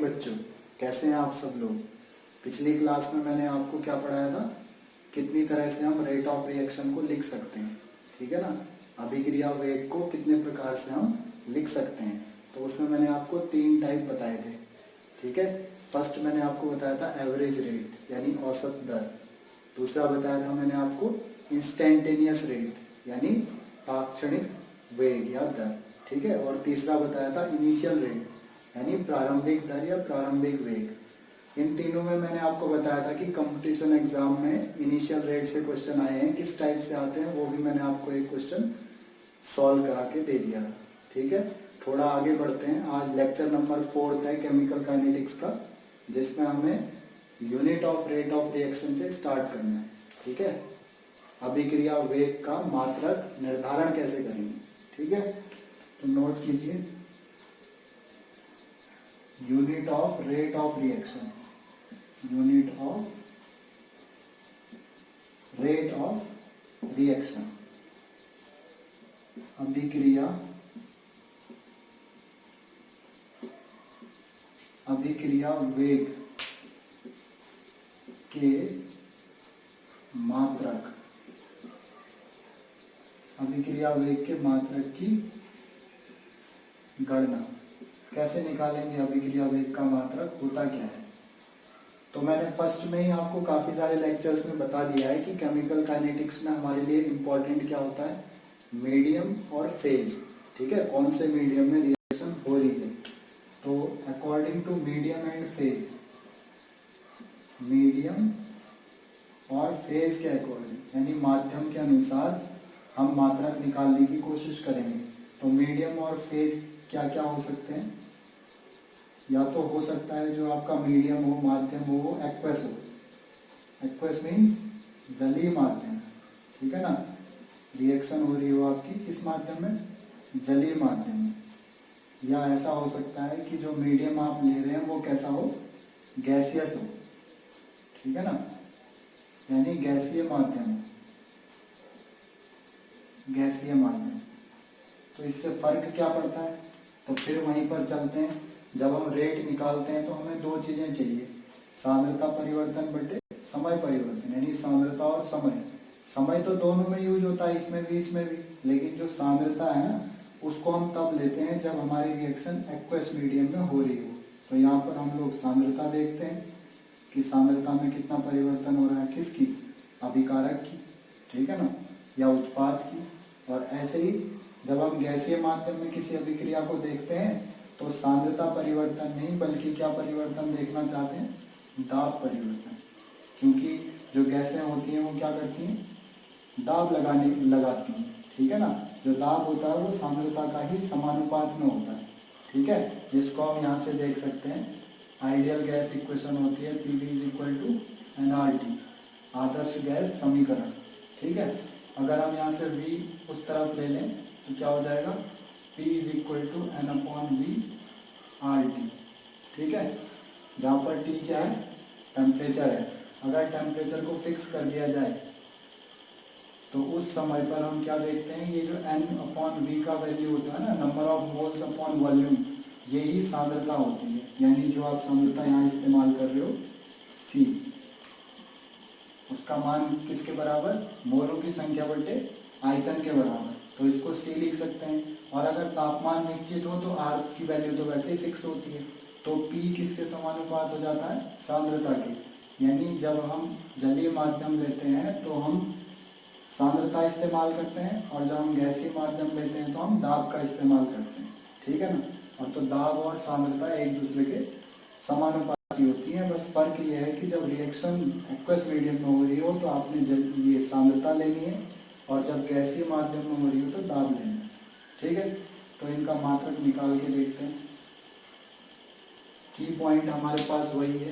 बच्चों, कैसे हैं आप सब लोग। पिछली क्लास में मैंने आपको क्या पढ़ाया था, कितनी तरह से हम रेट ऑफ रिएक्शन को लिख सकते हैं। ठीक है ना, अभिक्रिया वेग को कितने प्रकार से हम लिख सकते हैं। तो उसमें मैंने आपको 3 टाइप बताए थे। ठीक है, फर्स्ट मैंने आपको बताया था एवरेज रेट यानी औसत दर। दूसरा बताया था मैंने आपको इंस्टेंटेनियस रेट यानी तात्क्षणिक वेग या दर। ठीक है, और तीसरा बताया था इनिशियल रेट यानी प्रारंभिक दर या प्रारंभिक वेग। इन तीनों में मैंने आपको बताया था कि कंपटीशन एग्जाम में इनिशियल रेट से क्वेश्चन आए हैं, किस टाइप से आते हैं वो भी मैंने आपको एक क्वेश्चन सॉल्व करा के दे दिया था। ठीक है, थोड़ा आगे बढ़ते हैं। आज लेक्चर नंबर 4 है केमिकल काइनेटिक्स का, जिसमें हमें unit of rate of reaction से स्टार्ट करना है। ठीक है, अभिक्रिया वेग का मात्रक निर्धारण कैसे करेंगे। ठीक है, तो नोट कीजिए, unit of rate of reaction, unit of rate of reaction, अभिक्रिया वेग के मात्रक, अभिक्रिया वेग के मात्रक की गणना कैसे निकालेंगे। अभिक्रिया वेग का मात्रक होता क्या है। तो मैंने फर्स्ट में ही आपको काफी सारे लेक्चर्स में बता दिया है कि केमिकल काइनेटिक्स में हमारे लिए इंपॉर्टेंट क्या होता है, मीडियम और फेज। ठीक है, कौन से मीडियम में रिएक्शन हो रही है। तो according to medium and phase, medium और फेज के अकॉर्डिंग यानी माध्यम के अनुसार हम मात्रक निकालने की कोशिश करेंगे। तो मीडियम और फेज क्या क्या हो सकते हैं। या तो हो सकता है जो आपका मीडियम हो, माध्यम हो, वो एक्वस हो। एक्वस मीन्स जलीय माध्यम। ठीक है ना, रिएक्शन हो रही हो आपकी किस माध्यम में, जलीय माध्यम में। या ऐसा हो सकता है कि जो मीडियम आप ले रहे हैं वो कैसा हो, गैसियस हो। ठीक है ना, यानी गैसीय माध्यम, गैसीय माध्यम। तो इससे फर्क क्या पड़ता है। तो फिर वहीं पर चलते हैं। जब हम रेट निकालते हैं तो हमें 2 चीजें चाहिए, सांद्रता परिवर्तन बटे समय परिवर्तन, यानी सांद्रता और समय। समय तो दोनों में यूज होता है, इसमें भी इसमें भी, लेकिन जो सांद्रता है ना उसको हम तब लेते हैं जब हमारी रिएक्शन एक्वस मीडियम में हो रही हो। तो यहाँ पर हम लोग सांद्रता देखते हैं कि सांद्रता में कितना परिवर्तन हो रहा है, किसकी, अभिकारक की। ठीक है ना, या उत्पाद की। और ऐसे ही जब हम गैसीय माध्यम में किसी अभिक्रिया को देखते हैं तो सांद्रता परिवर्तन नहीं बल्कि क्या परिवर्तन देखना चाहते हैं, दाब परिवर्तन। क्योंकि जो गैसें होती हैं वो क्या करती हैं, दाब लगाती हैं। ठीक है ना, जो दाब होता है वो सांद्रता का ही समानुपात में होता है। ठीक है, जिसको हम यहाँ से देख सकते हैं, आइडियल गैस इक्वेशन होती है PV = nRT, आदर्श गैस समीकरण। ठीक है, अगर हम यहाँ से V उस तरफ ले लें तो क्या हो जाएगा, P = n/V RT। ठीक है, जहाँ पर T क्या है, टेम्परेचर है। अगर टेम्परेचर को फिक्स कर दिया जाए तो उस समय पर हम क्या देखते हैं, ये जो n/V का वैल्यू होता है ना, number of moles upon volume, यही सांद्रता होती है। यानी जो आप सांद्रता यहाँ इस्तेमाल कर रहे हो C, उसका मान किसके बराबर, मोलों की संख्या बटे आयतन के बराबर। तो इसको C लिख सकते हैं। और अगर तापमान निश्चित हो तो R की वैल्यू तो वैसे ही फिक्स होती है। तो P किसके समानुपात हो जाता है, सांद्रता के। यानी जब हम जलीय माध्यम लेते हैं तो हम सांद्रता इस्तेमाल करते हैं, और जब हम गैसीय माध्यम लेते हैं तो हम दाब का इस्तेमाल करते हैं। ठीक है ना, और तो दाब और सांद्रता एक दूसरे के समानुपाती होती है। बस फर्क ये है कि जब रिएक्शन एक्वस मीडियम में हो रही हो तो आपने ये सांद्रता लेनी है, और जब गैसीय माध्यम में हो रही हो तो दाब लेना है। ठीक है, तो इनका मात्रक निकाल के देखते हैं। की पॉइंट हमारे पास वही है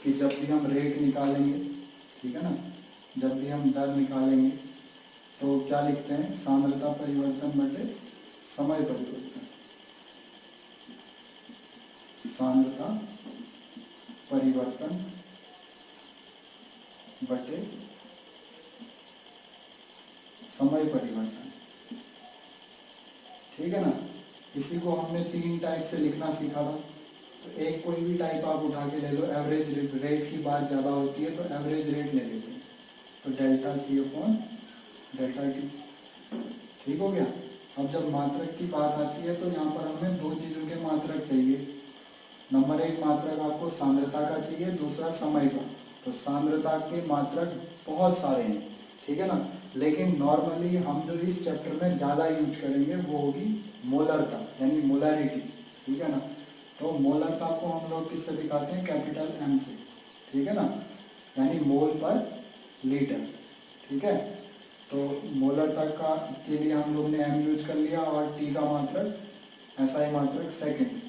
कि जब भी हम रेट निकालेंगे, ठीक है ना, जब भी हम दर निकालेंगे तो क्या लिखते हैं, सांद्रता परिवर्तन बटे समय परिवर्तन, सांद्रता परिवर्तन बटे समय परिवर्तन। ठीक है ना, इसी को हमने 3 टाइप से लिखना सीखा था। तो एक कोई भी टाइप आप उठा के ले लो, एवरेज रेट की बात ज़्यादा होती है तो एवरेज रेट ले लेते हैं, तो delta C upon delta T. ठीक हो गया। अब जब मात्रक की बात आती है तो यहाँ पर हमें दो चीज़ों के मात्रक चाहिए। नंबर एक मात्रक आपको सांद्रता का चाहिए, दूसरा समय का। तो सांद्रता के मात्रक बहुत सारे हैं, ठीक है ना, लेकिन नॉर्मली हम जो इस चैप्टर में ज़्यादा यूज करेंगे वो होगी मोलरता, यानी मोलैरिटी। ठीक है ना, तो मोलरता को हम लोग किससे दिखाते हैं, कैपिटल एम से। ठीक है ना, यानी मोल पर लीटर। ठीक है, तो मोलरता का के लिए हम लोग ने एम यूज कर लिया और टी का मात्रक एसआई मात्रक सेकंड।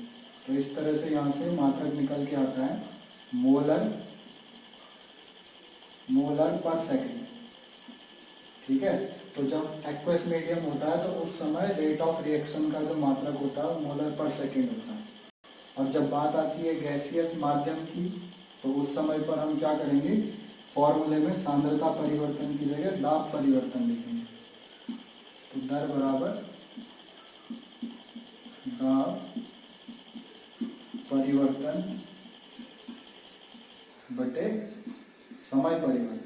तो इस तरह से यहाँ से मात्रक निकल के आता है मोलर पर सेकंड। ठीक है, तो जब एक्वस मीडियम होता है तो उस समय रेट ऑफ रिएक्शन का जो मात्रक होता है वो मोलर पर सेकंड होता है। और जब बात आती है गैसियस माध्यम की तो उस समय पर हम क्या करेंगे, फॉर्मूले में सांद्रता परिवर्तन की जगह दाब परिवर्तन लिखेंगे। तो दर बराबर दाब परिवर्तन बटे समय परिवर्तन।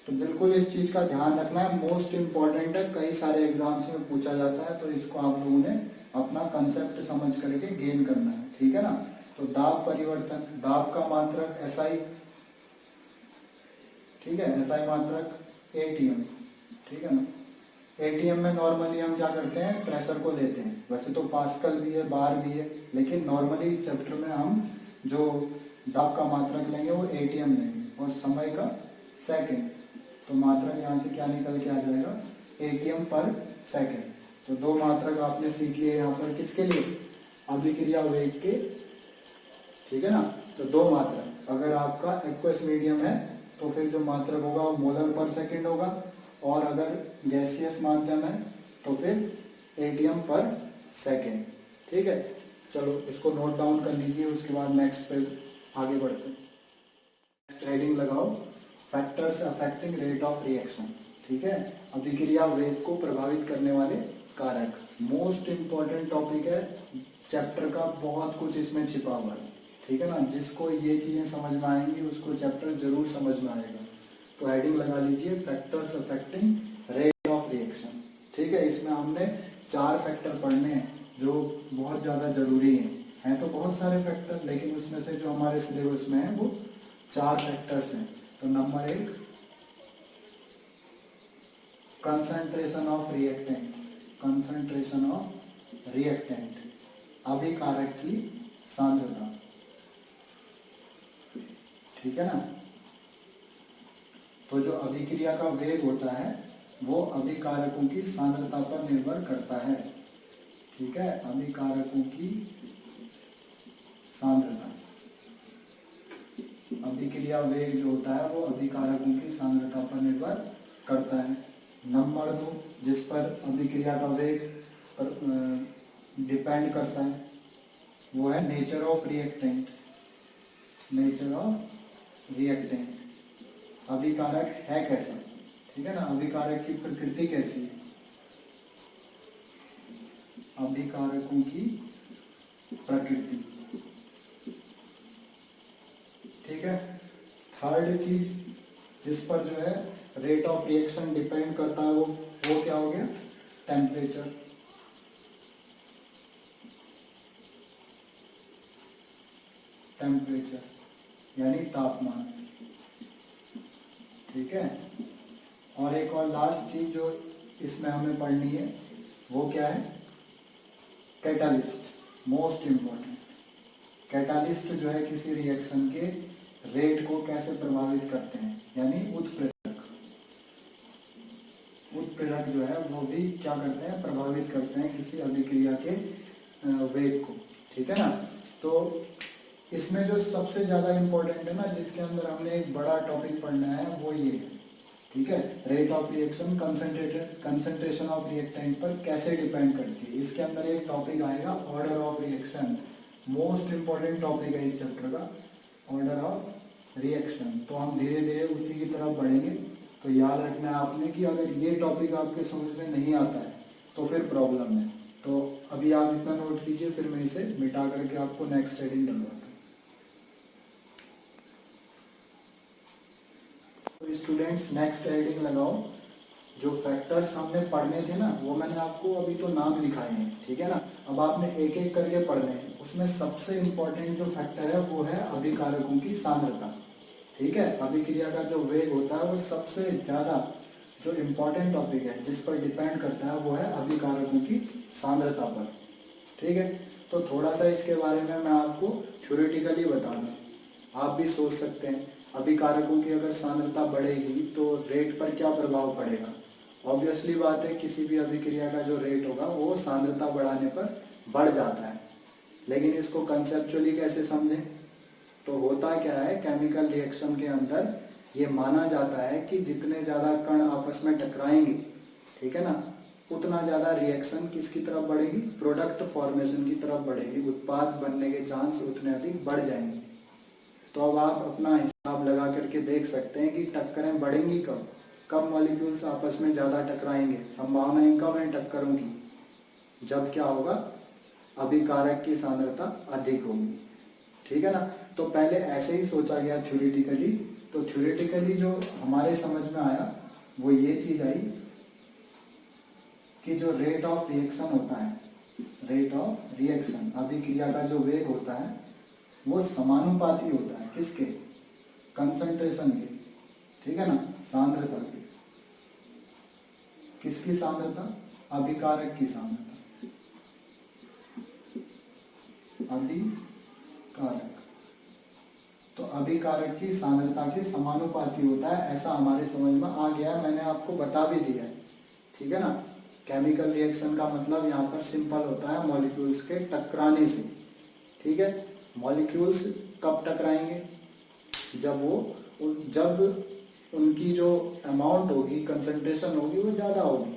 तो बिल्कुल इस चीज का ध्यान रखना है, मोस्ट इंपॉर्टेंट है, कई सारे एग्जाम्स में पूछा जाता है, तो इसको आप लोगों ने अपना कंसेप्ट समझ करके गेन करना है। ठीक है ना, तो दाब परिवर्तन, दाब का मात्रक एसआई। ठीक है, एसआई मात्रक एटीएम। ठीक है ना, एटीएम में नॉर्मली हम क्या करते हैं, प्रेशर को लेते हैं, वैसे तो पास्कल भी है, बार भी है, लेकिन नॉर्मली इस चैप्टर में हम जो दाब का मात्रक लेंगे वो एटीएम लेंगे और समय का सेकंड। तो मात्रक यहाँ से क्या निकल के आ जाएगा, एटीएम पर सेकंड। तो दो मात्रक आपने सीख लिए यहाँ पर किसके लिए, अभिक्रिया वेग के। ठीक है ना, तो दो मात्रक, अगर आपका एक्वस मीडियम है तो फिर जो मात्रक होगा वो मोलर पर सेकंड होगा, और अगर गैसियस माध्यम है तो फिर एटीएम पर सेकंड। ठीक है, चलो इसको नोट डाउन कर लीजिए, उसके बाद नेक्स्ट पे आगे बढ़ते हैं। नेक्स्ट हेडिंग लगाओ, factors affecting rate of reaction. ठीक है, अभिक्रिया वेग को प्रभावित करने वाले कारक, मोस्ट इंपॉर्टेंट टॉपिक है चैप्टर का, बहुत कुछ इसमें छिपा हुआ है। ठीक है ना, जिसको ये चीजें समझ में आएंगी उसको चैप्टर जरूर समझ में आएगा। तो हेडिंग लगा लीजिए, factors affecting rate of reaction. ठीक है, इसमें हमने 4 फैक्टर पढ़ने हैं जो बहुत ज़्यादा जरूरी हैं तो बहुत सारे फैक्टर, लेकिन उसमें से जो हमारे सिलेबस में है वो 4 फैक्टर्स हैं। तो number 1 concentration of reactant, concentration of reactant, अभिकारक की सांद्रता। ठीक है ना, तो जो अभिक्रिया का वेग होता है वो अभिकारकों की सांद्रता पर निर्भर करता है। ठीक है, अभिकारकों की सांद्रता, अभिक्रिया वेग जो होता है वो अभिकारकों की सांद्रता पर निर्भर करता है। नंबर 2 जिस पर अभिक्रिया का वेग डिपेंड करता है वो है nature of reactant, nature of reactant, अभिकारक है कैसा। ठीक है ना, अभिकारक की प्रकृति कैसी है, अभिकारकों की प्रकृति। ठीक है, थर्ड चीज जिस पर जो है रेट ऑफ रिएक्शन डिपेंड करता है वो क्या हो गया, टेम्परेचर। टेम्परेचर यानी तापमान। ठीक है, और एक और लास्ट चीज जो इसमें हमें पढ़नी है वो क्या है, कैटालिस्ट, मोस्ट इंपॉर्टेंट। कैटालिस्ट जो है किसी रिएक्शन के रेट को कैसे प्रभावित करते हैं, यानी उत्प्रेरक। उत्प्रेरक जो है वो भी क्या करते हैं, प्रभावित करते हैं किसी अभिक्रिया के वेग को। ठीक है ना, तो इसमें जो सबसे ज़्यादा इम्पोर्टेंट है ना, जिसके अंदर हमने एक बड़ा टॉपिक पढ़ना है वो ये है। ठीक है, rate of reaction concentration of reactant पर कैसे डिपेंड करती है। इसके अंदर एक टॉपिक आएगा order of reaction, most important topic है इस चैप्टर का, ऑर्डर ऑफ रिएक्शन। तो हम धीरे धीरे उसी की तरफ बढ़ेंगे। तो याद रखना है आपने कि अगर ये टॉपिक आपके समझ में नहीं आता है तो फिर प्रॉब्लम है। तो अभी आप इतना नोट कीजिए, फिर मैं इसे मिटा करके आपको नेक्स्ट हेडिंग डलवाता हूँ। तो स्टूडेंट्स नेक्स्ट हेडिंग लगाओ। जो फैक्टर्स हमने पढ़ने थे ना, वो मैंने आपको अभी तो नाम लिखाए हैं, ठीक है ना। अब आपने एक एक करके पढ़ने हैं। उसमें सबसे इम्पोर्टेंट जो फैक्टर है वो है अभिकारकों की सांद्रता, ठीक है। अभिक्रिया का जो वेग होता है वो सबसे ज़्यादा जो इम्पोर्टेंट टॉपिक है, जिस पर डिपेंड करता है, वो है अभिकारकों की सांद्रता पर, ठीक है। तो थोड़ा सा इसके बारे में मैं आपको थ्योरेटिकली बता दूँ। आप भी सोच सकते हैं अभिकारकों की अगर सांद्रता बढ़ेगी तो रेट पर क्या प्रभाव पड़ेगा। ऑब्वियसली बात है, किसी भी अभिक्रिया का जो रेट होगा वो सांद्रता बढ़ाने पर बढ़ जाता है। लेकिन इसको कंसेप्चुअली कैसे समझें। तो होता क्या है, केमिकल रिएक्शन के अंदर ये माना जाता है कि जितने ज़्यादा कण आपस में टकराएंगे, ठीक है ना, उतना ज़्यादा रिएक्शन किसकी तरफ बढ़ेगी, प्रोडक्ट फॉर्मेशन की तरफ बढ़ेगी, उत्पाद बनने के चांस उतने अधिक बढ़ जाएंगे। तो अब आप अपना हिसाब लगा करके देख सकते हैं कि टक्करें बढ़ेंगी कब, कब मॉलिक्यूल्स आपस में ज़्यादा टकराएंगे, संभावनाएं कब हैं टक्करों की, जब क्या होगा, अभिकारक की सांद्रता अधिक होगी, ठीक है ना। तो पहले ऐसे ही सोचा गया थ्योरेटिकली। तो थ्योरेटिकली जो हमारे समझ में आया वो ये चीज आई कि जो रेट ऑफ रिएक्शन होता है, रेट ऑफ रिएक्शन, अभिक्रिया का जो वेग होता है वो समानुपाती होता है किसके, कंसंट्रेशन के, ठीक है ना, सांद्रता के। किसकी सांद्रता, अभिकारक की सांद्रता, अभिकारक। तो अभिकारक की सांद्रता के समानुपाती होता है, ऐसा हमारे समझ में आ गया है, मैंने आपको बता भी दिया है, ठीक है ना। केमिकल रिएक्शन का मतलब यहाँ पर सिंपल होता है मॉलिक्यूल्स के टकराने से, ठीक है। मॉलिक्यूल्स कब टकराएंगे, जब उनकी जो अमाउंट होगी, कंसंट्रेशन होगी, वो ज़्यादा होगी,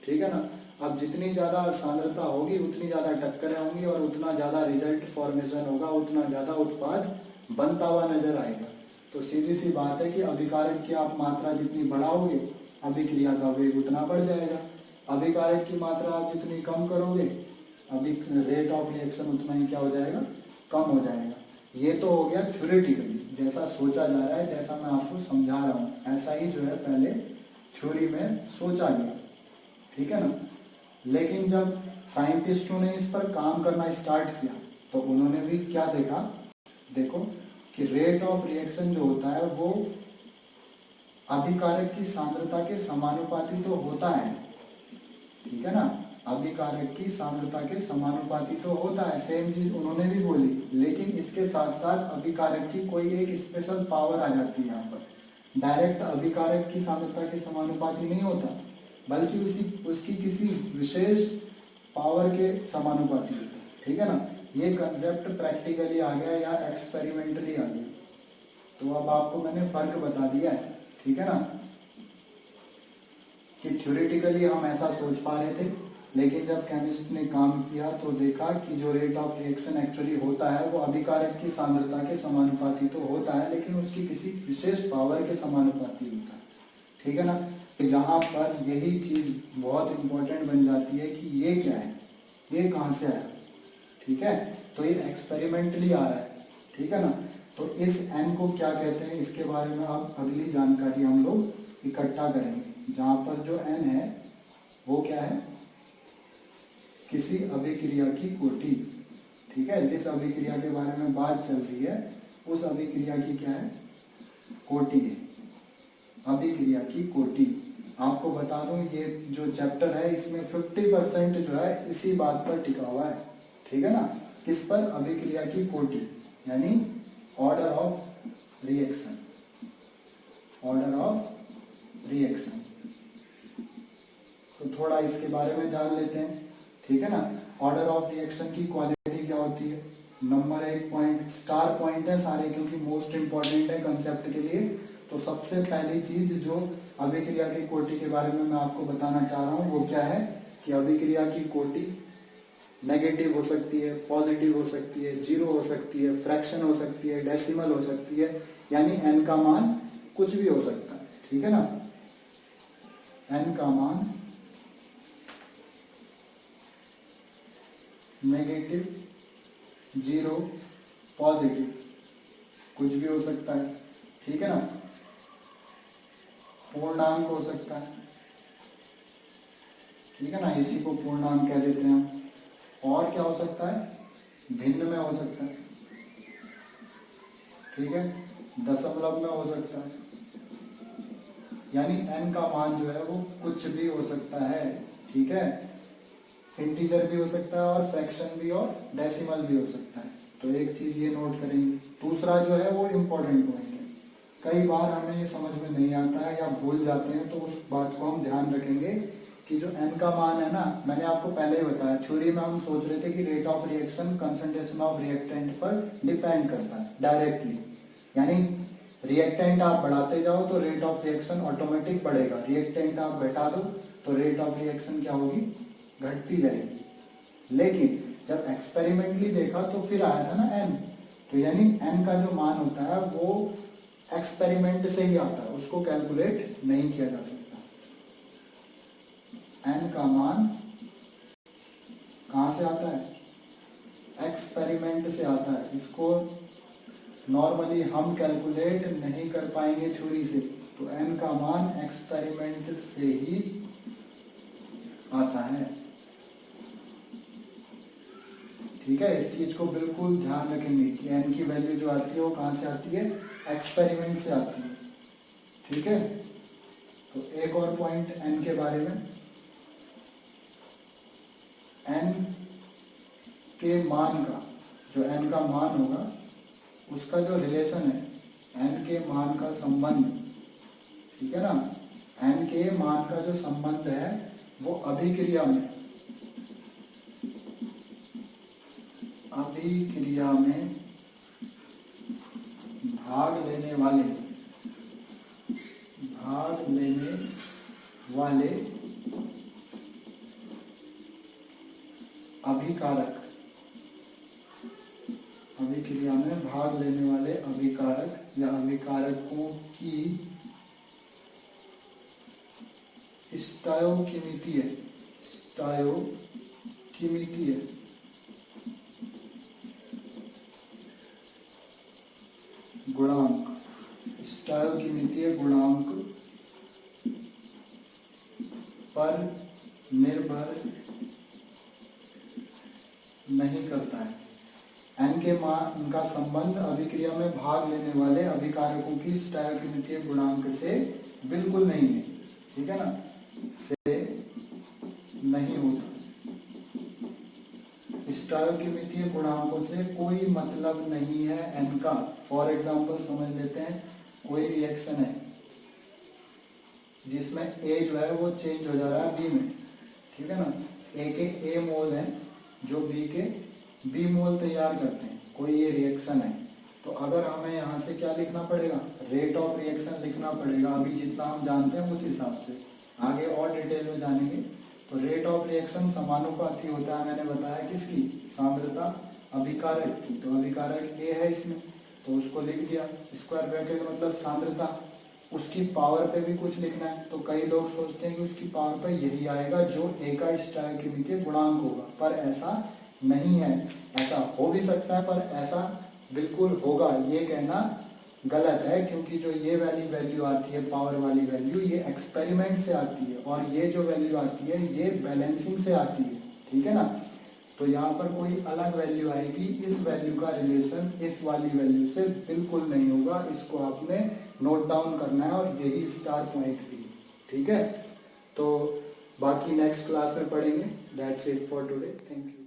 ठीक है ना। अब जितनी ज़्यादा सांद्रता होगी उतनी ज़्यादा टक्करें होंगी और उतना ज़्यादा रिजल्ट फॉर्मेशन होगा, उतना ज़्यादा उत्पाद बनता हुआ नजर आएगा। तो सीधी सी बात है कि अभिकारक की आप मात्रा जितनी बढ़ाओगे, अभिक्रिया का वेग उतना बढ़ जाएगा। अभिकारक की मात्रा आप जितनी कम करोगे, अभी रेट ऑफ रिएक्शन उतना ही क्या हो जाएगा, कम हो जाएगा। ये तो हो गया थ्योरेटिकली, जैसा सोचा जा रहा है, जैसा मैं आपको समझा रहा हूँ, ऐसा ही जो है पहले थ्योरी में सोचा गया, ठीक है ना। लेकिन जब साइंटिस्टों ने इस पर काम करना स्टार्ट किया तो उन्होंने भी क्या देखा, देखो कि रेट ऑफ रिएक्शन जो होता है वो अभिकारक की सांद्रता के समानुपाती तो होता है, ठीक है ना। अभिकारक की सांद्रता के समानुपाती तो होता है, सेम चीज उन्होंने भी बोली, लेकिन इसके साथ साथ अभिकारक की कोई एक स्पेशल पावर आ जाती है यहाँ पर। डायरेक्ट अभिकारक की सांद्रता के समानुपाती नहीं होता, बल्कि उसकी किसी विशेष पावर के समानुपाती होता है, ठीक है ना। ये कंसेप्ट प्रैक्टिकली आ गया या एक्सपेरिमेंटली आ गया। तो अब आपको मैंने फर्क बता दिया है, ठीक है ना, कि थ्योरेटिकली हम ऐसा सोच पा रहे थे, लेकिन जब केमिस्ट ने काम किया तो देखा कि जो रेट ऑफ रिएक्शन एक्चुअली होता है वो अभिकारक की सांद्रता के समानुपाती तो होता है, लेकिन उसकी किसी विशेष पावर के समानुपाती होता है, ठीक है ना। तो यहाँ पर यही चीज बहुत इंपॉर्टेंट बन जाती है कि ये क्या है, ये कहाँ से आया, ठीक है। तो ये एक्सपेरिमेंटली आ रहा है, ठीक है ना। तो इस एन को क्या कहते हैं, इसके बारे में अब अगली जानकारी हम लोग इकट्ठा करेंगे। जहाँ पर जो एन है वो क्या है, किसी अभिक्रिया की कोटि, ठीक है। जिस अभिक्रिया के बारे में बात चल रही है उस अभिक्रिया की क्या है, कोटि है, अभिक्रिया की कोटि। आपको बता दूं ये जो चैप्टर है इसमें 50% जो है इसी बात पर टिका हुआ है, ठीक है ना। किस पर, अभिक्रिया की कोटि, यानी order of reaction, order of reaction. तो थोड़ा इसके बारे में जान लेते हैं, ठीक है ना। ऑर्डर ऑफ रिएक्शन की क्वालिटी क्या होती है, नंबर 1 पॉइंट, स्टार पॉइंट है सारे क्योंकि मोस्ट इंपॉर्टेंट है कंसेप्ट के लिए। तो सबसे पहली चीज जो अभिक्रिया की कोटि के बारे में मैं आपको बताना चाह रहा हूँ वो क्या है कि अभिक्रिया की कोटि नेगेटिव हो सकती है, पॉजिटिव हो सकती है, जीरो हो सकती है, फ्रैक्शन हो सकती है, डेसिमल हो सकती है, यानी एन का मान कुछ भी हो सकता है, ठीक है ना। एन का मान नेगेटिव, 0 पॉजिटिव, कुछ भी हो सकता है, ठीक है ना। पूर्णांक हो सकता है, ठीक है ना, इसी को पूर्णांक कह देते हैं हम। और क्या हो सकता है, भिन्न में हो सकता है, ठीक है, दशमलव में हो सकता है, यानी n का मान जो है वो कुछ भी हो सकता है, ठीक है। इंटीजर भी हो सकता है और फ्रैक्शन भी और डेसिमल भी हो सकता है। तो एक चीज ये नोट करेंगे। दूसरा जो है वो इम्पोर्टेंट पॉइंट है, कई बार हमें ये समझ में नहीं आता है या भूल जाते हैं, तो उस बात को हम ध्यान रखेंगे कि जो n का मान है ना, मैंने आपको पहले ही बताया, थ्योरी में हम सोच रहे थे कि rate of reaction concentration of reactant पर डिपेंड करता है डायरेक्टली, यानी रिएक्टेंट आप बढ़ाते जाओ तो रेट ऑफ रिएक्शन ऑटोमेटिक बढ़ेगा, रिएक्टेंट आप घटा दो तो रेट ऑफ रिएक्शन क्या होगी, घटती जाएगी। लेकिन जब एक्सपेरिमेंटली देखा तो फिर आया था ना n, तो यानी n का जो मान होता है वो एक्सपेरिमेंट से ही आता है, उसको कैलकुलेट नहीं किया जा सकता। n का मान कहां से आता है, एक्सपेरिमेंट से आता है, इसको नॉर्मली हम कैलकुलेट नहीं कर पाएंगे थ्योरी से, तो n का मान एक्सपेरिमेंट से ही आता है, ठीक है। इस चीज को बिल्कुल ध्यान रखेंगे कि n की वैल्यू जो आती है वो कहां से आती है, एक्सपेरिमेंट से आती है, ठीक है। तो एक और पॉइंट n के बारे में, n के मान का, जो n का मान होगा उसका जो रिलेशन है, n के मान का संबंध, ठीक है ना, n के मान का जो संबंध है वो अभिक्रिया में भाग लेने वाले अभिकारक, अभिक्रिया में भाग लेने वाले अभिकारक या अभिकारकों की स्टोइकियोमेट्री गुणांक, स्टोइकियोमेट्री गुणांक पर निर्भर नहीं करता है। n के मान का संबंध अभिक्रिया में भाग लेने वाले अभिकारकों की स्टोइकियोमेट्री गुणांक से बिल्कुल नहीं है, ठीक है ना, से नहीं होता। स्टोइकियोमेट्री गुणांकों से कोई मतलब नहीं है n का। फॉर एग्जांपल समझ लेते हैं, कोई रिएक्शन है जिसमें A जो है वो चेंज हो जा रहा है B में, ठीक है ना, A के A मोल हैं जो B के B मोल तैयार करते हैं, कोई ये रिएक्शन है, तो अगर हमें यहाँ से क्या लिखना पड़ेगा, रेट ऑफ रिएक्शन लिखना पड़ेगा, अभी जितना हम जानते हैं उस हिसाब से, आगे और डिटेल में जानेंगे। तो रेट ऑफ रिएक्शन समानुपाती होता है, मैंने बताया किसकी, सांद्रता अभिकारक की, तो अभिकारक A है इसमें, तो उसको लिख दिया, स्क्वायर ब्रैकेट मतलब सांद्रता, उसकी पावर पे भी कुछ लिखना है, तो कई लोग सोचते हैं कि उसकी पावर पे यही आएगा जो A का स्टोइकियोमेट्री गुणांक होगा, पर ऐसा नहीं है। ऐसा हो भी सकता है पर ऐसा बिल्कुल होगा ये कहना गलत है, क्योंकि जो ये वाली वैल्यू आती है, पावर वाली वैल्यू, ये एक्सपेरिमेंट से आती है, और ये जो वैल्यू आती है ये बैलेंसिंग से आती है, ठीक है ना। तो यहाँ पर कोई अलग वैल्यू आएगी, इस वैल्यू का रिलेशन इस वाली वैल्यू से बिल्कुल नहीं होगा, इसको आपने नोट डाउन करना है, और यही स्टार पॉइंट भी, ठीक है। तो बाकी नेक्स्ट क्लास में पढ़ेंगे। That's it for today, thank you.